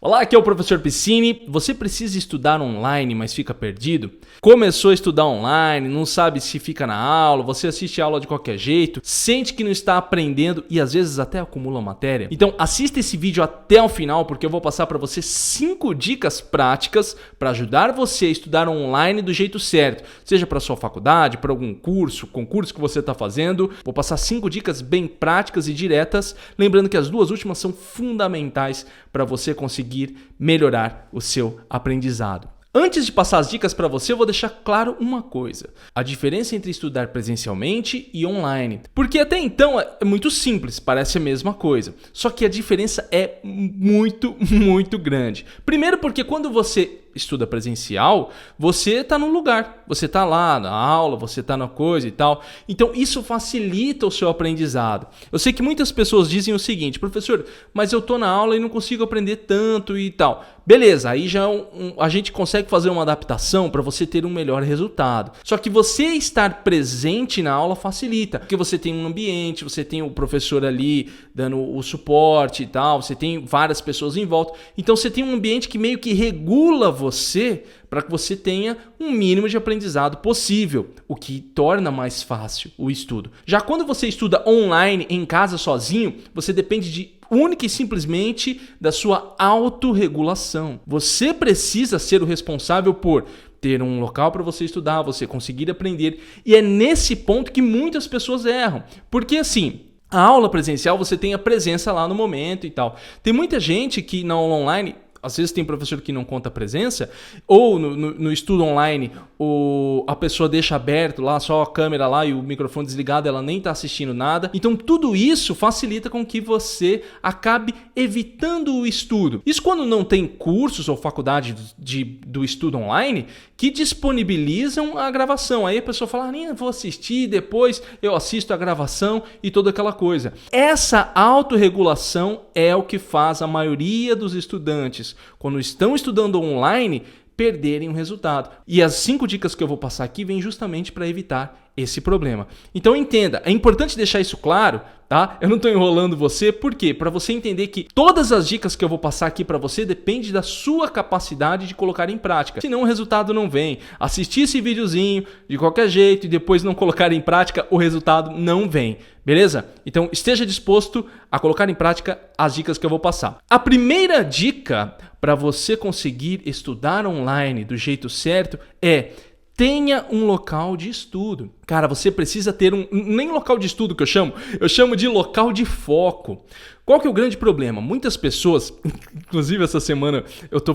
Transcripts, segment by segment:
Olá, aqui é o professor Piscine. Você precisa estudar online, mas fica perdido? Começou a estudar online, não sabe se fica na aula, você assiste a aula de qualquer jeito, sente que não está aprendendo e às vezes até acumula matéria? Então assista esse vídeo até o final porque eu vou passar para você 5 dicas práticas para ajudar você a estudar online do jeito certo, seja para sua faculdade, para algum concurso que você está fazendo. Vou passar 5 dicas bem práticas e diretas, lembrando que as duas últimas são fundamentais para você conseguir melhorar o seu aprendizado. Antes de passar as dicas para você, eu vou deixar claro uma coisa: a diferença entre estudar presencialmente e online. Porque até então é muito simples, parece a mesma coisa. Só que a diferença é muito grande. Primeiro porque quando você estuda presencial, você está no lugar, você está lá na aula, você está na coisa e tal. Então isso facilita o seu aprendizado. Eu sei que muitas pessoas dizem o seguinte: professor, mas eu estou na aula e não consigo aprender tanto e tal. Beleza, aí já a gente consegue fazer uma adaptação para você ter um melhor resultado. Só que você estar presente na aula facilita, porque você tem um ambiente, você tem o professor ali dando o suporte e tal, você tem várias pessoas em volta. Então você tem um ambiente que meio que regula você para que você tenha um mínimo de aprendizado possível, o que torna mais fácil o estudo. Já quando você estuda online, em casa, sozinho, você depende única e simplesmente da sua autorregulação. Você precisa ser o responsável por ter um local para você estudar, você conseguir aprender, e é nesse ponto que muitas pessoas erram, porque assim, a aula presencial você tem a presença lá no momento e tal. Tem muita gente que na aula online, às vezes tem professor que não conta a presença, ou no estudo online a pessoa deixa aberto lá, só a câmera lá e o microfone desligado, ela nem está assistindo nada. Então tudo isso facilita com que você acabe evitando o estudo. Isso quando não tem cursos ou faculdade do estudo online que disponibilizam a gravação. Aí a pessoa fala, nem vou assistir, depois eu assisto a gravação e toda aquela coisa. Essa autorregulação é o que faz a maioria dos estudantes, quando estão estudando online, perderem o resultado. E as 5 dicas que eu vou passar aqui vêm justamente para evitar esse problema. Então entenda, é importante deixar isso claro, tá? Eu não estou enrolando você, por quê? Para você entender que todas as dicas que eu vou passar aqui para você depende da sua capacidade de colocar em prática. Senão o resultado não vem. Assistir esse videozinho de qualquer jeito e depois não colocar em prática, o resultado não vem. Beleza? Então esteja disposto a colocar em prática as dicas que eu vou passar. A primeira dica para você conseguir estudar online do jeito certo é: tenha um local de estudo. Cara, você precisa ter nem local de estudo que eu chamo de local de foco. Qual que é o grande problema? Muitas pessoas, inclusive essa semana eu estou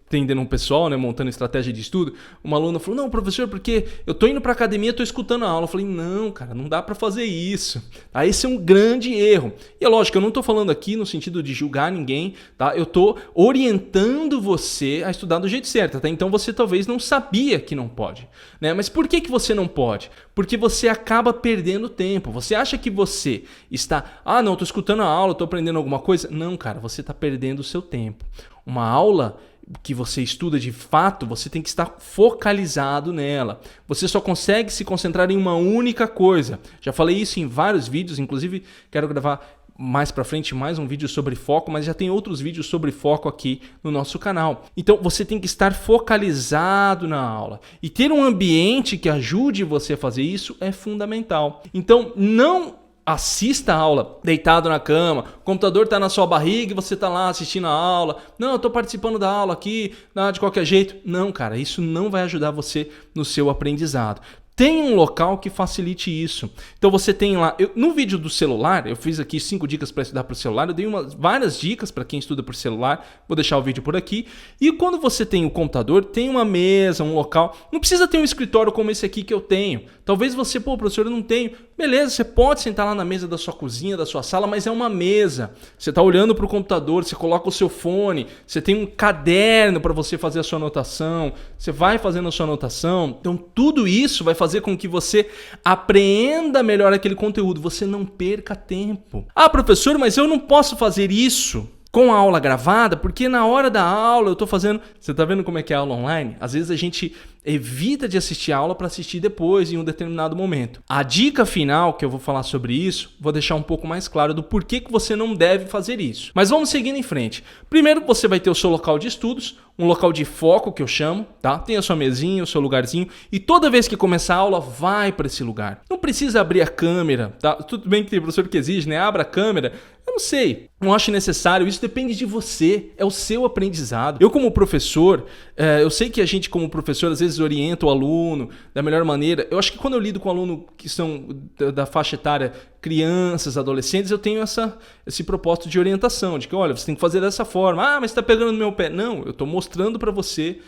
atendendo um pessoal, né, montando estratégia de estudo. Uma aluna falou, não, professor, porque eu tô indo para academia, tô escutando a aula. Eu falei, não, cara, não dá para fazer isso. Tá? Esse é um grande erro. E é lógico, eu não tô falando aqui no sentido de julgar ninguém, tá? Eu tô orientando você a estudar do jeito certo, tá? Então você talvez não sabia que não pode, né? Mas por que você não pode? Porque você acaba perdendo tempo. Você acha que você está, não, tô escutando a aula, tô aprendendo alguma coisa. Não, cara, você tá perdendo o seu tempo. Uma aula que você estuda de fato, você tem que estar focalizado nela. Você só consegue se concentrar em uma única coisa. Já falei isso em vários vídeos, inclusive quero gravar mais pra frente mais um vídeo sobre foco, mas já tem outros vídeos sobre foco aqui no nosso canal. Então você tem que estar focalizado na aula. E ter um ambiente que ajude você a fazer isso é fundamental. Então não assista a aula deitado na cama, o computador está na sua barriga e você está lá assistindo a aula. Não, eu estou participando da aula aqui, de qualquer jeito. Não, cara, isso não vai ajudar você no seu aprendizado. Tem um local que facilite isso. Então você tem lá, no vídeo do celular, eu fiz aqui 5 dicas para estudar por celular, eu dei várias dicas para quem estuda por celular, vou deixar o vídeo por aqui. E quando você tem o computador, tem uma mesa, um local, não precisa ter um escritório como esse aqui que eu tenho. Talvez você, professor, eu não tenho. Beleza, você pode sentar lá na mesa da sua cozinha, da sua sala, mas é uma mesa. Você está olhando para o computador, você coloca o seu fone, você tem um caderno para você fazer a sua anotação, você vai fazendo a sua anotação. Então tudo isso vai fazer com que você apreenda melhor aquele conteúdo, você não perca tempo. Professor, mas eu não posso fazer isso com a aula gravada, porque na hora da aula eu tô fazendo... Você tá vendo como é que é a aula online? Às vezes a gente evita de assistir a aula para assistir depois, em um determinado momento. A dica final, que eu vou falar sobre isso, vou deixar um pouco mais claro do porquê que você não deve fazer isso. Mas vamos seguindo em frente. Primeiro, você vai ter o seu local de estudos, um local de foco, que eu chamo, tá? Tem a sua mesinha, o seu lugarzinho, e toda vez que começar a aula, vai para esse lugar. Não precisa abrir a câmera, tá? Tudo bem que tem professor que exige, né? Abra a câmera. Eu não sei, não acho necessário, isso depende de você, é o seu aprendizado. Eu como professor, eu sei que a gente como professor às vezes orienta o aluno da melhor maneira. Eu acho que quando eu lido com aluno que são da faixa etária, crianças, adolescentes, eu tenho esse propósito de orientação, de que olha, você tem que fazer dessa forma. Ah, mas você está pegando no meu pé. Não, eu estou mostrando para você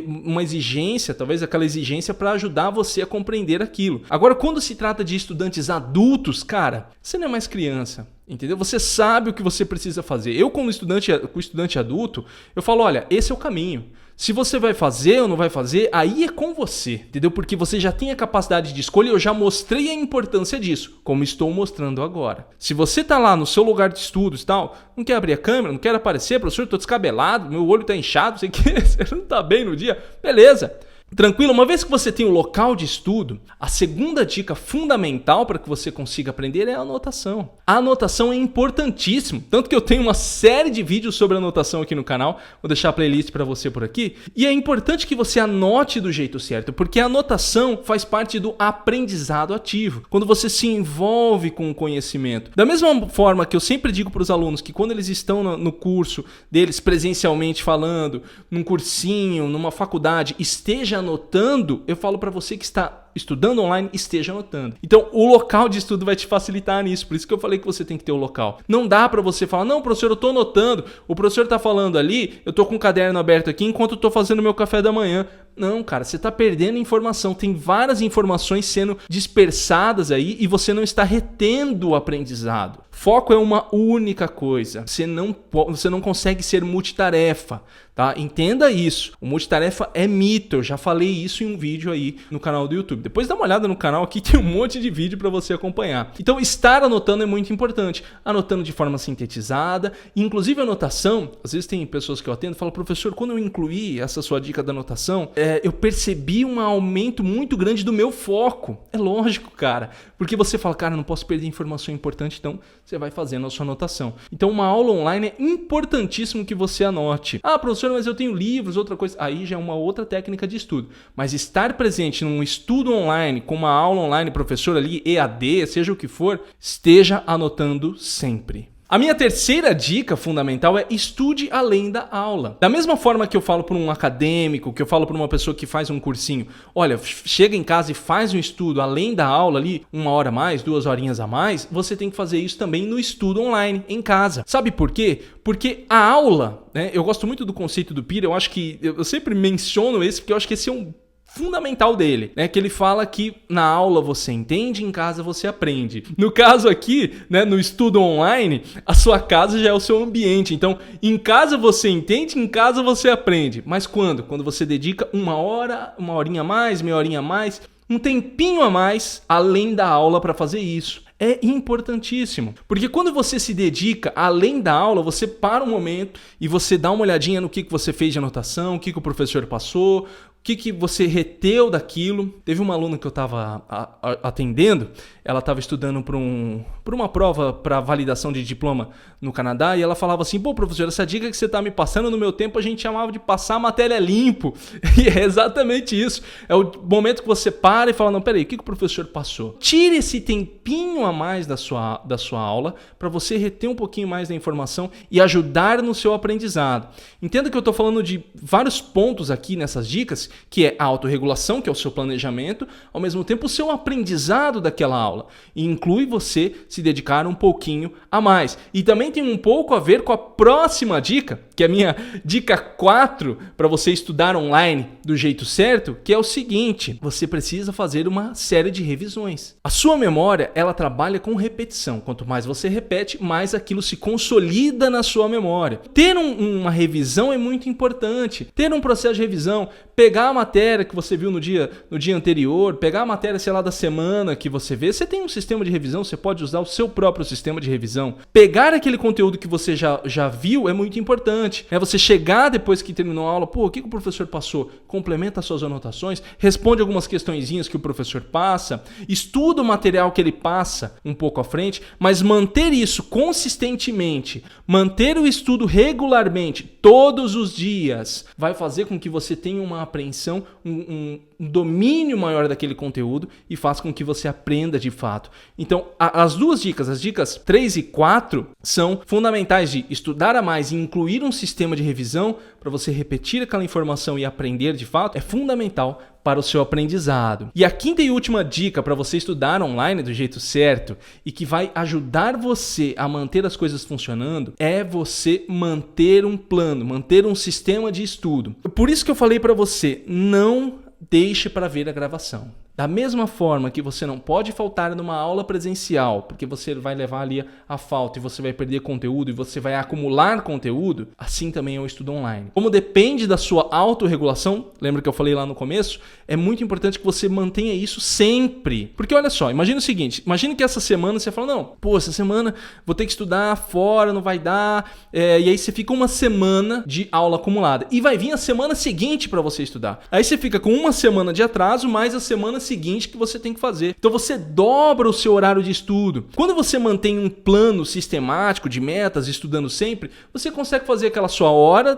uma exigência, talvez aquela exigência para ajudar você a compreender aquilo. Agora, quando se trata de estudantes adultos, cara, você não é mais criança. Entendeu? Você sabe o que você precisa fazer. Eu, como estudante adulto, eu falo, olha, esse é o caminho. Se você vai fazer ou não vai fazer, aí é com você, entendeu? Porque você já tem a capacidade de escolha e eu já mostrei a importância disso, como estou mostrando agora. Se você tá lá no seu lugar de estudos e tal, não quer abrir a câmera, não quer aparecer, professor, eu tô descabelado, meu olho tá inchado, sei que você não tá bem no dia, beleza. Tranquilo? Uma vez que você tem o local de estudo, a segunda dica fundamental para que você consiga aprender é a anotação. A anotação é importantíssimo, tanto que eu tenho uma série de vídeos sobre anotação aqui no canal, vou deixar a playlist para você por aqui, e é importante que você anote do jeito certo, porque a anotação faz parte do aprendizado ativo, quando você se envolve com o conhecimento. Da mesma forma que eu sempre digo para os alunos que quando eles estão no curso deles presencialmente falando, num cursinho, numa faculdade, esteja anotando, eu falo para você que está estudando online, esteja anotando. Então, o local de estudo vai te facilitar nisso. Por isso que eu falei que você tem que ter o local. Não dá para você falar, não, professor, eu tô anotando. O professor tá falando ali, eu tô com o caderno aberto aqui enquanto eu tô fazendo meu café da manhã. Não, cara, você tá perdendo informação. Tem várias informações sendo dispersadas aí e você não está retendo o aprendizado. Foco é uma única coisa. Você não consegue ser multitarefa, tá? Entenda isso. O multitarefa é mito. Eu já falei isso em um vídeo aí no canal do YouTube. Depois dá uma olhada no canal aqui, tem um monte de vídeo para você acompanhar. Então, estar anotando é muito importante. Anotando de forma sintetizada. Inclusive, a anotação, às vezes tem pessoas que eu atendo e falam, professor, quando eu incluí essa sua dica da anotação, eu percebi um aumento muito grande do meu foco. É lógico, cara. Porque você fala, cara, não posso perder informação importante, então você vai fazendo a sua anotação. Então, uma aula online é importantíssimo que você anote. Ah, professor, mas eu tenho livros, outra coisa. Aí já é uma outra técnica de estudo. Mas estar presente num estudo online, com uma aula online, professor ali, EAD, seja o que for, esteja anotando sempre. A minha terceira dica fundamental é estude além da aula. Da mesma forma que eu falo para um acadêmico, que eu falo para uma pessoa que faz um cursinho, olha, chega em casa e faz um estudo além da aula ali, 1 hora a mais, 2 horinhas a mais, você tem que fazer isso também no estudo online, em casa. Sabe por quê? Porque a aula, né, eu gosto muito do conceito do Peter, eu acho que, eu sempre menciono esse, porque eu acho que esse é um fundamental dele, né? Que ele fala que na aula você entende, em casa você aprende. No caso aqui, né, no estudo online, a sua casa já é o seu ambiente. Então, em casa você entende, em casa você aprende. Mas quando? Quando você dedica 1 hora, 1 horinha a mais, meia horinha a mais, um tempinho a mais, além da aula para fazer isso. É importantíssimo, porque quando você se dedica além da aula, você para um momento e você dá uma olhadinha no que você fez de anotação, o que o professor passou, o que você reteu daquilo. Teve uma aluna que eu estava atendendo, ela estava estudando para uma prova para validação de diploma no Canadá e ela falava assim, pô, professor, essa dica que você está me passando, no meu tempo a gente chamava de passar a matéria limpo. E é exatamente isso. É o momento que você para e fala, não, peraí, o que o professor passou? Tire esse tempinho a mais da sua aula para você reter um pouquinho mais da informação e ajudar no seu aprendizado. Entenda que eu estou falando de vários pontos aqui nessas dicas, que é a autorregulação, que é o seu planejamento, ao mesmo tempo o seu aprendizado daquela aula. E inclui você se dedicar um pouquinho a mais. E também tem um pouco a ver com a próxima dica, que é a minha dica 4 para você estudar online do jeito certo, que é o seguinte, você precisa fazer uma série de revisões. A sua memória, ela trabalha com repetição. Quanto mais você repete, mais aquilo se consolida na sua memória. Ter uma revisão é muito importante. Ter um processo de revisão, pegar pegar a matéria que você viu no dia anterior, pegar a matéria, sei lá, da semana que você vê. Você tem um sistema de revisão, você pode usar o seu próprio sistema de revisão. Pegar aquele conteúdo que você já viu é muito importante. É você chegar depois que terminou a aula, pô, o que o professor passou? Complementa as suas anotações, responde algumas questõezinhas que o professor passa, estuda o material que ele passa um pouco à frente, mas manter isso consistentemente, manter o estudo regularmente, todos os dias, vai fazer com que você tenha uma apreensão, um domínio maior daquele conteúdo e faz com que você aprenda de fato. Então, as duas dicas, as dicas 3 e 4, são fundamentais de estudar a mais e incluir um sistema de revisão para você repetir aquela informação e aprender de fato, é fundamental para o seu aprendizado. E a quinta e última dica para você estudar online do jeito certo e que vai ajudar você a manter as coisas funcionando é você manter um plano, manter um sistema de estudo. Por isso que eu falei para você, não deixe para ver a gravação. Da mesma forma que você não pode faltar numa aula presencial, porque você vai levar ali a falta e você vai perder conteúdo e você vai acumular conteúdo, assim também é o estudo online. Como depende da sua autorregulação, lembra que eu falei lá no começo? É muito importante que você mantenha isso sempre. Porque olha só, imagina o seguinte, imagina que essa semana você fala, não, pô, essa semana vou ter que estudar fora, não vai dar, e aí você fica uma semana de aula acumulada. E vai vir a semana seguinte para você estudar. Aí você fica com uma semana de atraso, mais a semana seguinte que você tem que fazer. Então você dobra o seu horário de estudo. Quando você mantém um plano sistemático de metas, estudando sempre, você consegue fazer aquela sua hora,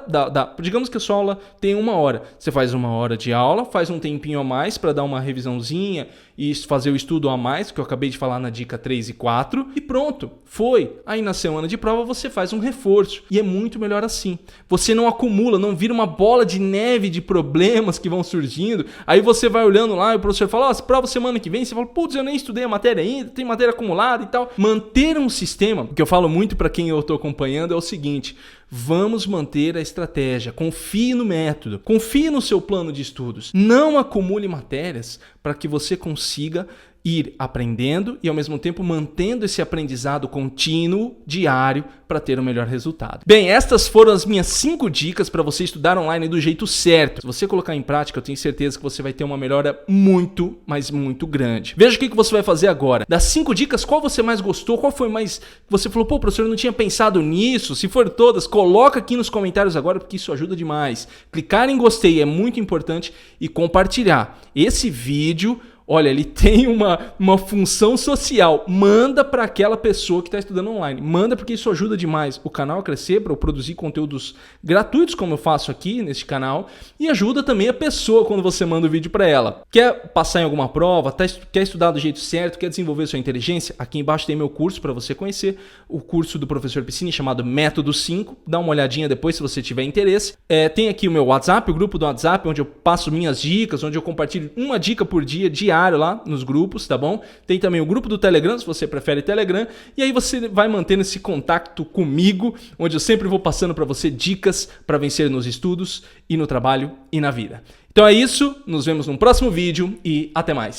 digamos que a sua aula tem 1 hora. Você faz 1 hora de aula, faz um tempinho a mais para dar uma revisãozinha e fazer o estudo a mais, que eu acabei de falar na dica 3 e 4, e pronto, foi. Aí na semana de prova você faz um reforço, e é muito melhor assim. Você não acumula, não vira uma bola de neve de problemas que vão surgindo, aí você vai olhando lá e o professor fala, prova semana que vem, você fala, putz, eu nem estudei a matéria ainda, tem matéria acumulada e tal. Manter um sistema, o que eu falo muito para quem eu estou acompanhando é o seguinte, vamos manter a estratégia, confie no método, confie no seu plano de estudos, não acumule matérias para que você consiga ir aprendendo e ao mesmo tempo mantendo esse aprendizado contínuo, diário, para ter o melhor resultado. Bem, estas foram as minhas 5 dicas para você estudar online do jeito certo. Se você colocar em prática, eu tenho certeza que você vai ter uma melhora muito, mas muito grande. Veja o que você vai fazer agora. Das 5 dicas, qual você mais gostou? Qual foi mais... Você falou, pô, professor, eu não tinha pensado nisso. Se for todas, coloca aqui nos comentários agora, porque isso ajuda demais. Clicar em gostei é muito importante e compartilhar. Esse vídeo... Olha, ele tem uma função social. Manda para aquela pessoa que está estudando online. Manda porque isso ajuda demais o canal a crescer, para eu produzir conteúdos gratuitos, como eu faço aqui neste canal. E ajuda também a pessoa quando você manda o vídeo para ela. Quer passar em alguma prova? Quer estudar do jeito certo? Quer desenvolver sua inteligência? Aqui embaixo tem meu curso para você conhecer. O curso do professor Piscini chamado Método 5. Dá uma olhadinha depois se você tiver interesse. Tem aqui o meu WhatsApp, o grupo do WhatsApp, onde eu passo minhas dicas, onde eu compartilho uma dica por dia, diário, lá nos grupos, tá bom? Tem também o grupo do Telegram, se você prefere Telegram, e aí você vai mantendo esse contato comigo, onde eu sempre vou passando para você dicas para vencer nos estudos e no trabalho e na vida. Então é isso, nos vemos no próximo vídeo e até mais.